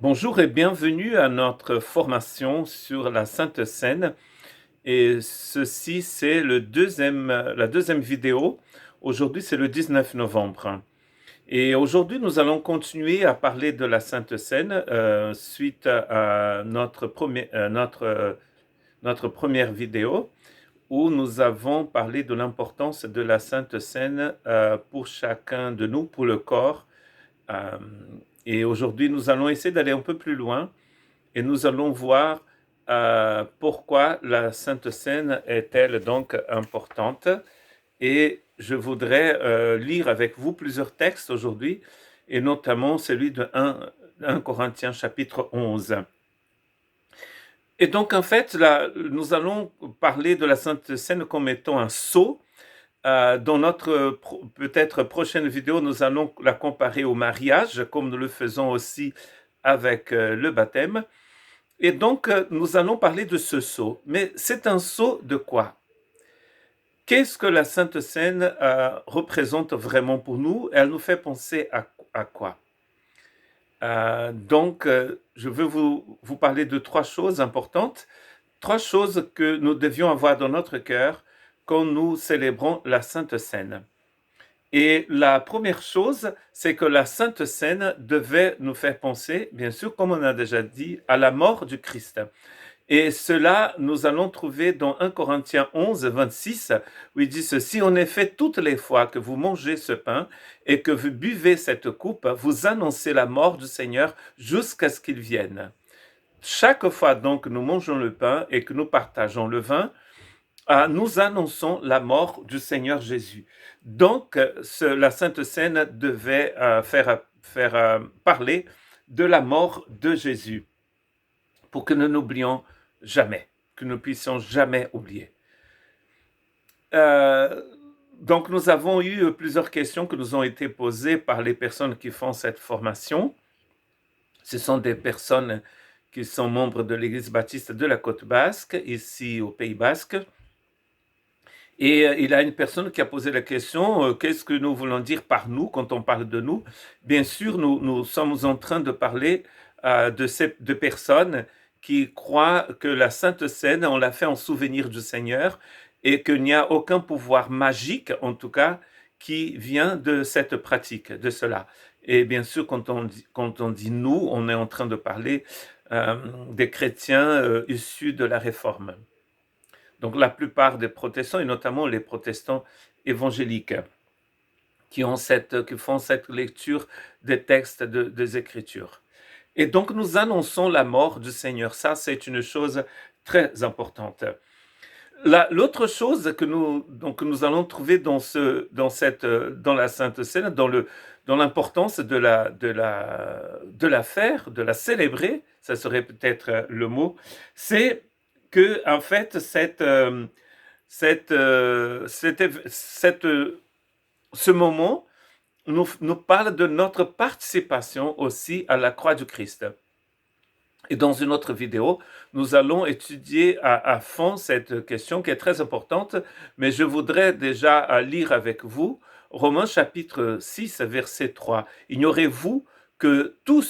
Bonjour et bienvenue à notre formation sur la Sainte Seine. Et ceci, c'est la deuxième vidéo. Aujourd'hui, c'est le 19 novembre. Et aujourd'hui, nous allons continuer à parler de la Sainte Seine suite à notre première vidéo où nous avons parlé de l'importance de la Sainte Seine pour chacun de nous, pour le corps. Euh, et aujourd'hui, nous allons essayer d'aller un peu plus loin et nous allons voir pourquoi la Sainte Seine est-elle donc importante. Et je voudrais lire avec vous plusieurs textes aujourd'hui, et notamment celui de 1 Corinthiens chapitre 11. Et donc en fait, là, nous allons parler de la Sainte Seine comme étant un sceau. Dans notre peut-être prochaine vidéo, nous allons la comparer au mariage, comme nous le faisons aussi avec le baptême. Et donc, nous allons parler de ce sceau. Mais c'est un sceau de quoi? Qu'est-ce que la Sainte Seine représente vraiment pour nous? Elle nous fait penser à quoi? Je veux vous parler de trois choses importantes, trois choses que nous devions avoir dans notre cœur quand nous célébrons la Sainte Seine. Et la première chose, c'est que la Sainte Seine devait nous faire penser, bien sûr, comme on a déjà dit, à la mort du Christ. Et cela, nous allons trouver dans 1 Corinthiens 11, 26, où il dit ceci: en effet, toutes les fois que vous mangez ce pain et que vous buvez cette coupe, vous annoncez la mort du Seigneur jusqu'à ce qu'il vienne. Chaque fois donc que nous mangeons le pain et que nous partageons le vin, nous annonçons la mort du Seigneur Jésus. Donc, la Sainte Seine devait faire parler de la mort de Jésus pour que nous n'oublions jamais, que nous puissions jamais oublier. Donc, nous avons eu plusieurs questions qui nous ont été posées par les personnes qui font cette formation. Ce sont des personnes qui sont membres de l'Église baptiste de la Côte Basque, ici au Pays Basque. Et il y a une personne qui a posé la question, qu'est-ce que nous voulons dire par nous quand on parle de nous? Bien sûr, nous sommes en train de parler de personnes qui croient que la Sainte Seine, on l'a fait en souvenir du Seigneur et qu'il n'y a aucun pouvoir magique, en tout cas, qui vient de cette pratique, de cela. Et bien sûr, quand on dit nous, on est en train de parler des chrétiens issus de la Réforme. Donc la plupart des protestants, et notamment les protestants évangéliques, qui font cette lecture des textes des Écritures. Et donc nous annonçons la mort du Seigneur. Ça, c'est une chose très importante. L'autre chose que nous allons trouver dans la Sainte Seine, dans l'importance de la faire, de la célébrer, ça serait peut-être le mot, c'est que en fait ce moment nous parle de notre participation aussi à la croix du Christ. Et dans une autre vidéo, nous allons étudier à fond cette question qui est très importante, mais je voudrais déjà lire avec vous Romains chapitre 6, verset 3. Ignorez-vous que nous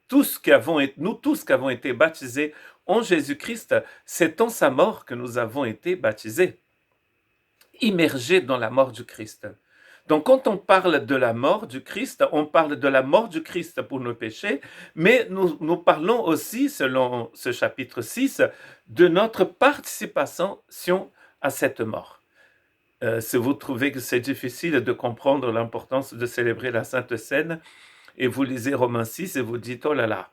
tous qui avons été baptisés en Jésus-Christ, c'est en sa mort que nous avons été baptisés, immergés dans la mort du Christ. Donc quand on parle de la mort du Christ, on parle de la mort du Christ pour nos péchés, mais nous parlons aussi, selon ce chapitre 6, de notre participation à cette mort. Si vous trouvez que c'est difficile de comprendre l'importance de célébrer la Sainte Seine, et vous lisez Romains 6 et vous dites, oh là là.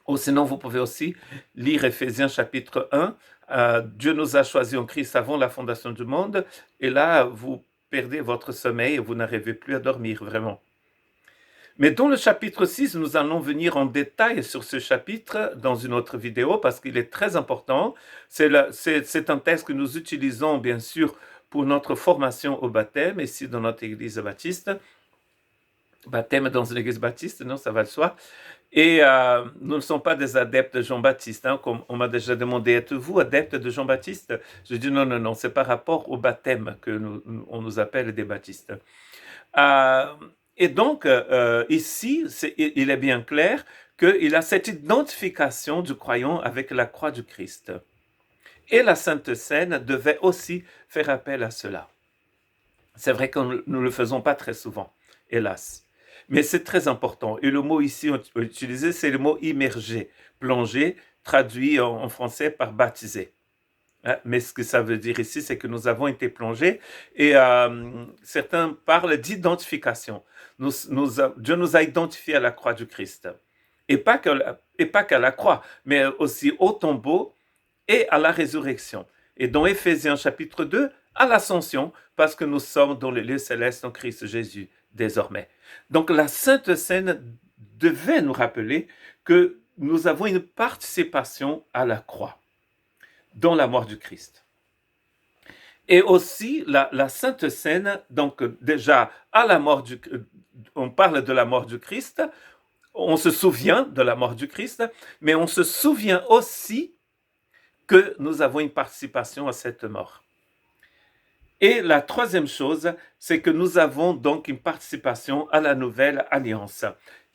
Ou sinon, vous pouvez aussi lire Éphésiens chapitre 1. Dieu nous a choisis en Christ avant la fondation du monde, et là, vous perdez votre sommeil et vous n'arrivez plus à dormir, vraiment. Mais dans le chapitre 6, nous allons venir en détail sur ce chapitre dans une autre vidéo parce qu'il est très important. C'est un texte que nous utilisons, bien sûr, pour notre formation au baptême, ici dans notre église baptiste. Baptême dans une église baptiste, non, ça va de soi. Et nous ne sommes pas des adeptes de Jean-Baptiste, hein, comme on m'a déjà demandé, êtes-vous adepte de Jean-Baptiste? Je dis non, c'est par rapport au baptême on nous appelle des baptistes. Et donc, ici, il est bien clair qu'il a cette identification du croyant avec la croix du Christ. Et la Sainte Seine devait aussi faire appel à cela. C'est vrai que nous ne le faisons pas très souvent, hélas. Mais c'est très important. Et le mot ici utilisé, c'est le mot immerger, plonger, traduit en français par baptiser. Mais ce que ça veut dire ici, c'est que nous avons été plongés et certains parlent d'identification. Dieu nous a identifiés à la croix du Christ. Et pas qu'à la croix, mais aussi au tombeau et à la résurrection. Et dans Éphésiens chapitre 2, à l'ascension, parce que nous sommes dans les lieux célestes en Christ Jésus désormais. Donc la Sainte Seine devait nous rappeler que nous avons une participation à la croix, dans la mort du Christ. Et aussi la Sainte Seine, donc déjà à la mort on parle de la mort du Christ, on se souvient de la mort du Christ, mais on se souvient aussi que nous avons une participation à cette mort. Et la troisième chose, c'est que nous avons donc une participation à la nouvelle alliance.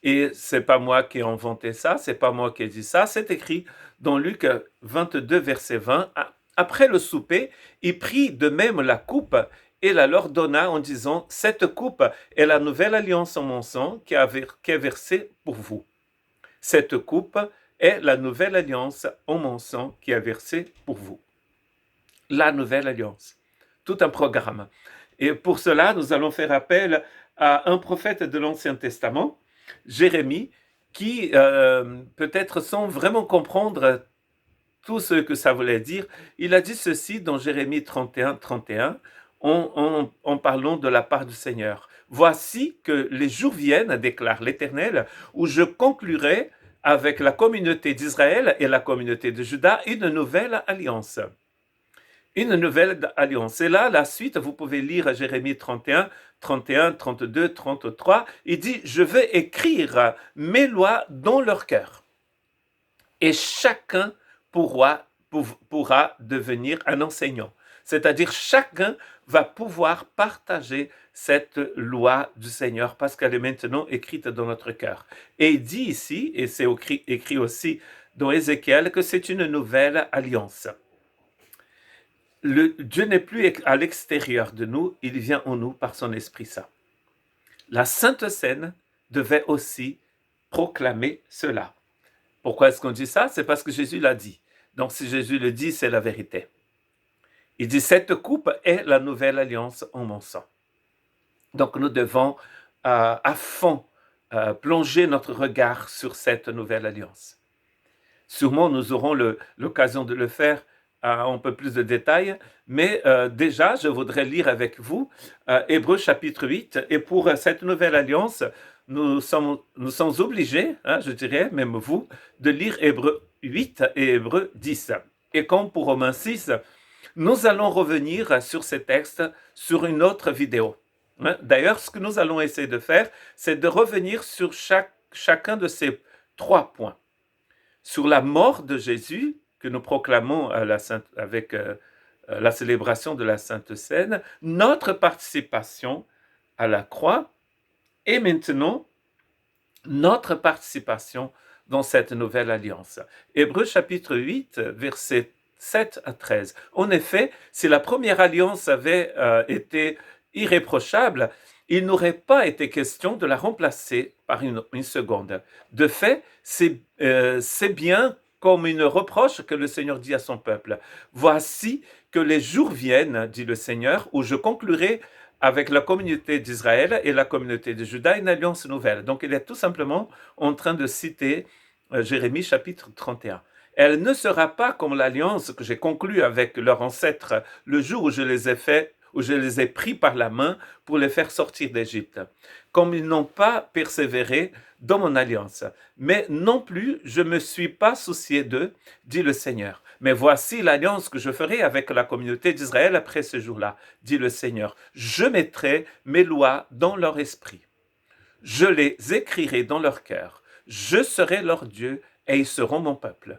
Et c'est pas moi qui ai inventé ça, c'est pas moi qui ai dit ça, c'est écrit dans Luc 22, verset 20. Après le souper, il prit de même la coupe et la leur donna en disant: cette coupe est la nouvelle alliance en mon sang qui est versée pour vous. Cette coupe est la nouvelle alliance en mon sang qui est versée pour vous. La nouvelle alliance. Tout un programme. Et pour cela, nous allons faire appel à un prophète de l'Ancien Testament, Jérémie, qui peut-être sans vraiment comprendre tout ce que ça voulait dire, il a dit ceci dans Jérémie 31, 31, en parlant de la part du Seigneur. Voici que les jours viennent, déclare l'Éternel, où je conclurai avec la communauté d'Israël et la communauté de Juda une nouvelle alliance. Une nouvelle alliance. Et là, la suite, vous pouvez lire Jérémie 31, 31, 32, 33. Il dit: je vais écrire mes lois dans leur cœur. Et chacun pourra devenir un enseignant. C'est-à-dire chacun va pouvoir partager cette loi du Seigneur parce qu'elle est maintenant écrite dans notre cœur. Et il dit ici, et c'est écrit aussi dans Ézéchiel, que c'est une nouvelle alliance. Dieu n'est plus à l'extérieur de nous, il vient en nous par son Esprit Saint. La Sainte Seine devait aussi proclamer cela. Pourquoi est-ce qu'on dit ça? C'est parce que Jésus l'a dit. Donc si Jésus le dit, c'est la vérité. Il dit: cette coupe est la nouvelle alliance en mon sang. Donc nous devons à fond plonger notre regard sur cette nouvelle alliance. Sûrement nous aurons l'occasion de le faire un peu plus de détails, mais déjà je voudrais lire avec vous Hébreux chapitre 8, et pour cette nouvelle alliance, nous sommes obligés, je dirais, même vous, de lire Hébreux 8 et Hébreux 10. Et comme pour Romains 6, nous allons revenir sur ces textes sur une autre vidéo. D'ailleurs, ce que nous allons essayer de faire, c'est de revenir sur chacun de ces 3 points. Sur la mort de Jésus, que nous proclamons avec la célébration de la Sainte Seine, notre participation à la croix, et maintenant notre participation dans cette nouvelle alliance. Hébreux chapitre 8, versets 7 à 13. En effet, si la première alliance avait été irréprochable, il n'aurait pas été question de la remplacer par une seconde. De fait, c'est bien comme une reproche que le Seigneur dit à son peuple: voici que les jours viennent, dit le Seigneur, où je conclurai avec la communauté d'Israël et la communauté de Juda une alliance nouvelle. Donc il est tout simplement en train de citer Jérémie chapitre 31. Elle ne sera pas comme l'alliance que j'ai conclue avec leurs ancêtres le jour où je les ai pris par la main pour les faire sortir d'Égypte, comme ils n'ont pas persévéré dans mon alliance. Mais non plus je ne me suis pas soucié d'eux, dit le Seigneur. Mais voici l'alliance que je ferai avec la communauté d'Israël après ce jour-là, dit le Seigneur. Je mettrai mes lois dans leur esprit. Je les écrirai dans leur cœur. Je serai leur Dieu et ils seront mon peuple.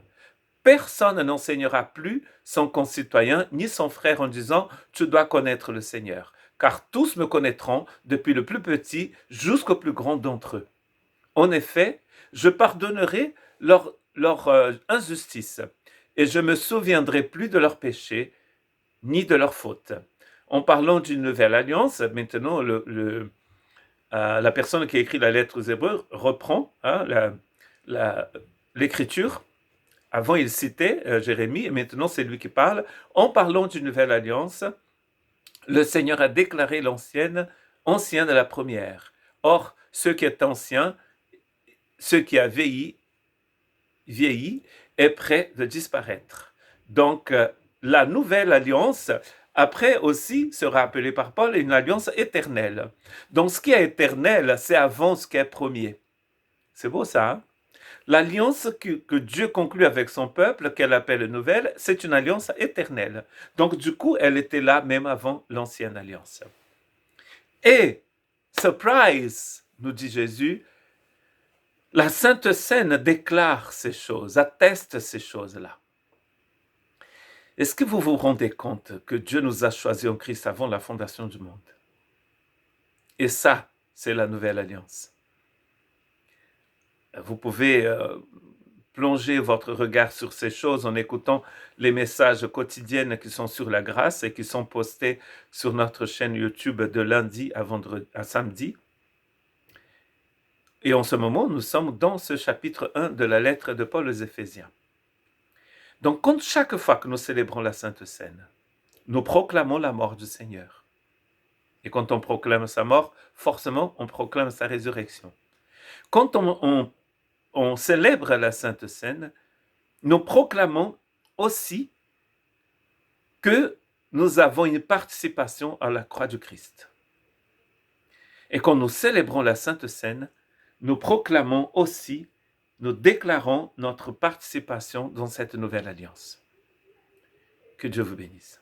Personne n'enseignera plus son concitoyen ni son frère en disant: tu dois connaître le Seigneur, car tous me connaîtront, depuis le plus petit jusqu'au plus grand d'entre eux. En effet, je pardonnerai leur injustice, et je ne me souviendrai plus de leurs péchés, ni de leurs fautes. En parlant d'une nouvelle alliance, maintenant, la personne qui a écrit la lettre aux Hébreux reprend l'écriture. Avant, il citait Jérémie, et maintenant, c'est lui qui parle. En parlant d'une nouvelle alliance, le Seigneur a déclaré l'ancienne, ancien de la première. Or, ce qui est ancien, ce qui a vieilli, est prêt de disparaître. Donc, la nouvelle alliance, après aussi, sera appelée par Paul une alliance éternelle. Donc, ce qui est éternel, c'est avant ce qui est premier. C'est beau ça, hein? L'alliance que Dieu conclut avec son peuple, qu'elle appelle nouvelle, c'est une alliance éternelle. Donc, du coup, elle était là même avant l'ancienne alliance. Et, surprise, nous dit Jésus, la Sainte Seine déclare ces choses, atteste ces choses-là. Est-ce que vous vous rendez compte que Dieu nous a choisis en Christ avant la fondation du monde? Et ça, c'est la nouvelle alliance. Vous pouvez plonger votre regard sur ces choses en écoutant les messages quotidiens qui sont sur la grâce et qui sont postés sur notre chaîne YouTube de lundi à samedi. Et en ce moment, nous sommes dans ce chapitre 1 de la lettre de Paul aux Éphésiens. Donc, chaque fois que nous célébrons la Sainte Seine, nous proclamons la mort du Seigneur. Et quand on proclame sa mort, forcément, on proclame sa résurrection. Quand on célèbre la Sainte Seine, nous proclamons aussi que nous avons une participation à la croix du Christ. Et quand nous célébrons la Sainte Seine, nous proclamons aussi, nous déclarons notre participation dans cette nouvelle alliance. Que Dieu vous bénisse.